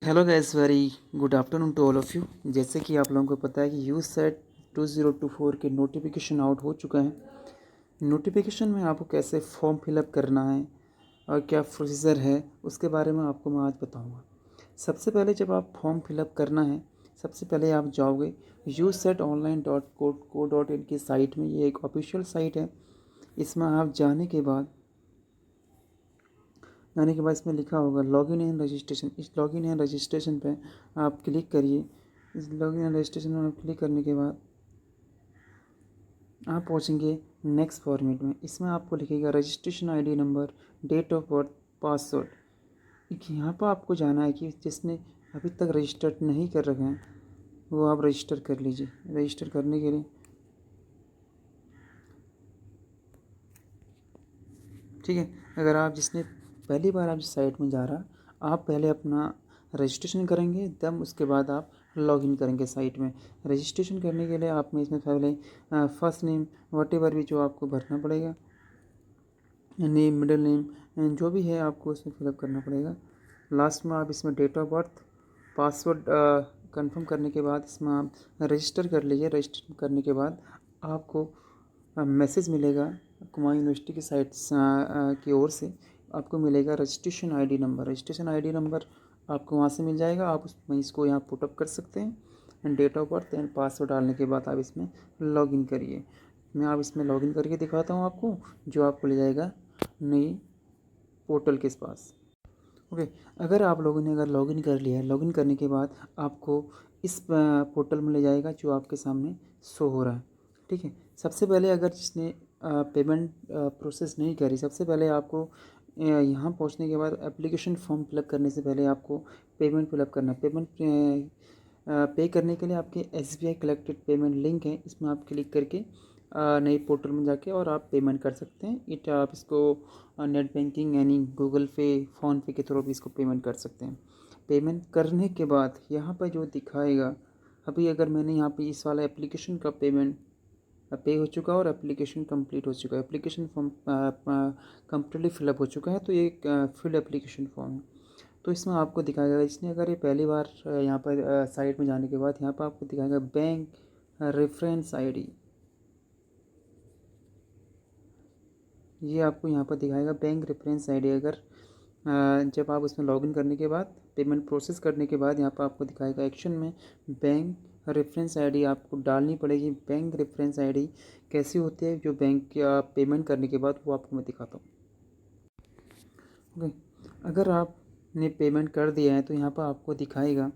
Hello guys, very good afternoon to all of you. जैसे कि आप लोगों को पता है कि यूसेट 2024 के नोटिफिकेशन आउट हो चुका है। नोटिफिकेशन में आपको कैसे फॉर्म फिलअप करना है और क्या प्रोसीजर है, उसके बारे में आपको मैं आज बताऊंगा। सबसे पहले जब आप फॉर्म फिलअप करना है, सबसे पहले आप जाओगे usetonline.co.in की साइट में। ये एक ऑफिशियल साइट है। इसमें आप जाने के बाद इसमें लिखा होगा लॉगिन एंड रजिस्ट्रेशन। इस लॉगिन एंड रजिस्ट्रेशन पे आप क्लिक करिए। इस लॉगिन एंड रजिस्ट्रेशन में आप क्लिक करने के बाद आप पहुंचेंगे नेक्स्ट फॉर्मेट में। इसमें आपको लिखेगा registration ID number, date of birth, password. यहाँ पर आपको जाना है कि जिसने अभी तक रजिस्टर्ड नहीं कर रखे हैं वो आप रजिस्टर कर लीजिए। रजिस्टर करने के लिए ठीक है, अगर आप जिसने पहली बार आप इस साइट में जा रहा, आप पहले अपना रजिस्ट्रेशन करेंगे, तब उसके बाद आप लॉगिन करेंगे साइट में। रजिस्ट्रेशन करने के लिए आप में इसमें पहले फर्स्ट नेम वटेवर भी जो आपको भरना पड़ेगा, नेम, मिडिल नेम, जो भी है आपको उसमें फिलअप करना पड़ेगा। लास्ट में आप इसमें date of birth, password confirm करने के बाद इसमें आप रजिस्टर कर लीजिए। रजिस्टर करने के बाद आपको मैसेज मिलेगा कुमाऊं यूनिवर्सिटी की साइट की ओर से। आपको मिलेगा registration ID number. Registration ID number आपको वहाँ से मिल जाएगा। आप उसमें इसको यहाँ पुटअप कर सकते हैं and date of birth and password डालने के बाद आप इसमें लॉगिन करिए। मैं आप इसमें लॉगिन करके दिखाता हूँ आपको, जो आपको ले जाएगा नई पोर्टल के पास। ओके, अगर लॉगिन कर लिया है, लॉगिन करने के बाद आपको इस पोर्टल में ले जाएगा जो आपके सामने शो हो रहा है। ठीक है, सबसे पहले अगर जिसने पेमेंट प्रोसेस नहीं करी, सबसे पहले आपको यहाँ पहुँचने के बाद एप्लीकेशन फॉर्म फिलअप करने से पहले आपको पेमेंट फिलअप करना है। पेमेंट पे करने के लिए आपके SBI कलेक्टेड पेमेंट लिंक है, इसमें आप क्लिक करके नई पोर्टल में जाके और आप पेमेंट कर सकते हैं। आप इसको नेट बैंकिंग यानी गूगल पे, फ़ोनपे के थ्रू भी इसको पेमेंट कर सकते हैं। पेमेंट करने के बाद यहाँ पर जो दिखाएगा, अभी अगर मैंने यहाँ पे इस वाला एप्लीकेशन का पेमेंट पे हो चुका है और एप्लीकेशन कंप्लीट हो चुका है, एप्लीकेशन फॉर्म कम्प्लीटली फिलअप हो चुका है, तो ये एक फिल्ड एप्लीकेशन फॉर्म है। तो इसमें आपको दिखाएगा, इसने अगर ये पहली बार यहाँ पर साइट में जाने के बाद यहाँ पर आपको दिखाएगा बैंक रेफरेंस आईडी। ये आपको यहाँ पर दिखाएगा बैंक रेफरेंस आईडी। अगर जब आप उसमें लॉगिन करने के बाद पेमेंट प्रोसेस करने के बाद यहाँ पर आपको दिखाएगा एक्शन में बैंक रेफरेंस आईडी आपको डालनी पड़ेगी। बैंक रेफरेंस आईडी कैसी होती है, जो बैंक का पेमेंट करने के बाद वो आपको मैं दिखाता हूँ। ओके, अगर आपने पेमेंट कर दिया है तो यहाँ पर आपको दिखाएगा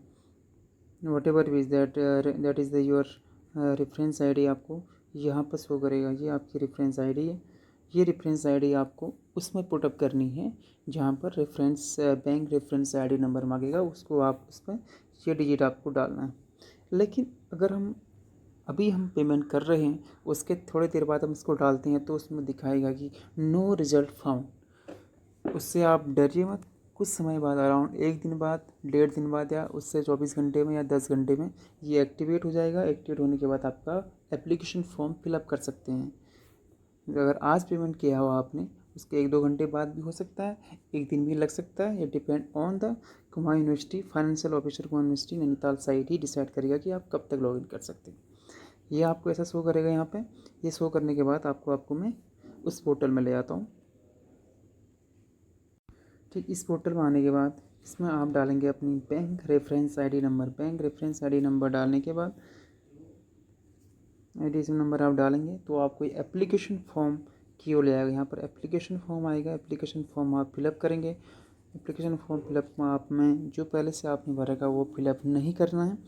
what ever is that is the your reference ID आपको यहाँ पर शो करेगा। ये आपकी रेफरेंस आईडी है। ये रेफरेंस आईडी आपको उसमें पुटअप करनी है जहाँ पर बैंक रेफरेंस आईडी नंबर मांगेगा, उसको आप उसमें ये डिजिट आपको डालना है। लेकिन अगर हम पेमेंट कर रहे हैं, उसके थोड़ी देर बाद हम इसको डालते हैं तो उसमें दिखाएगा कि नो रिजल्ट फाउंड। उससे आप डरिए मत। कुछ समय बाद, अराउंड 1 दिन बाद, 1.5 दिन बाद, या उससे 24 घंटे में या 10 घंटे में ये एक्टिवेट हो जाएगा। एक्टिवेट होने के बाद आपका एप्लीकेशन फॉर्म फिलअप कर सकते हैं। अगर आज पेमेंट किया हो आपने, उसके 1-2 घंटे बाद भी हो सकता है, 1 दिन भी लग सकता है। ये depend on the Kumaon university financial officer, Kumaon university Nainital site he decide करेगा कि आप कब तक लॉगिन कर सकते हैं। ये आपको ऐसा शो करेगा यहाँ पे। ये शो करने के बाद आपको मैं उस पोर्टल में ले आता हूँ। ठीक, इस पोर्टल में आने के बाद इसमें आप डालेंगे अपनी bank reference ID number. Bank reference ID number डालने के बाद आईडी नंबर आप डालेंगे तो आपको एप्लीकेशन फॉर्म की ओर ले आएगा। यहाँ पर एप्लीकेशन फॉर्म आएगा। एप्लीकेशन फॉर्म आप फिलअप करेंगे। एप्लीकेशन फॉर्म फिलअप में आप में जो पहले से आपने भरेगा वो फिलअप नहीं करना है।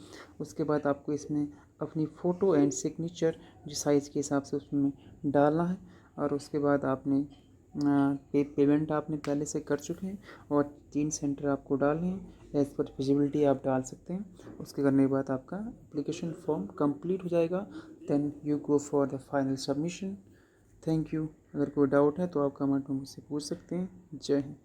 उसके बाद आपको इसमें अपनी फ़ोटो एंड सिग्नेचर जो साइज़ के हिसाब से उसमें डालना है। और उसके बाद आपने पेमेंट आपने पहले से कर चुके हैं और 3 सेंटर आपको डालने हैं। एज़ पर विजिबिलिटी आप डाल सकते हैं। उसके करने के बाद आपका एप्लीकेशन फॉर्म कंप्लीट हो जाएगा। Then you go for the final submission. Thank you. अगर कोई डाउट है तो आप कमेंट में मुझसे पूछ सकते हैं। जय हिंद।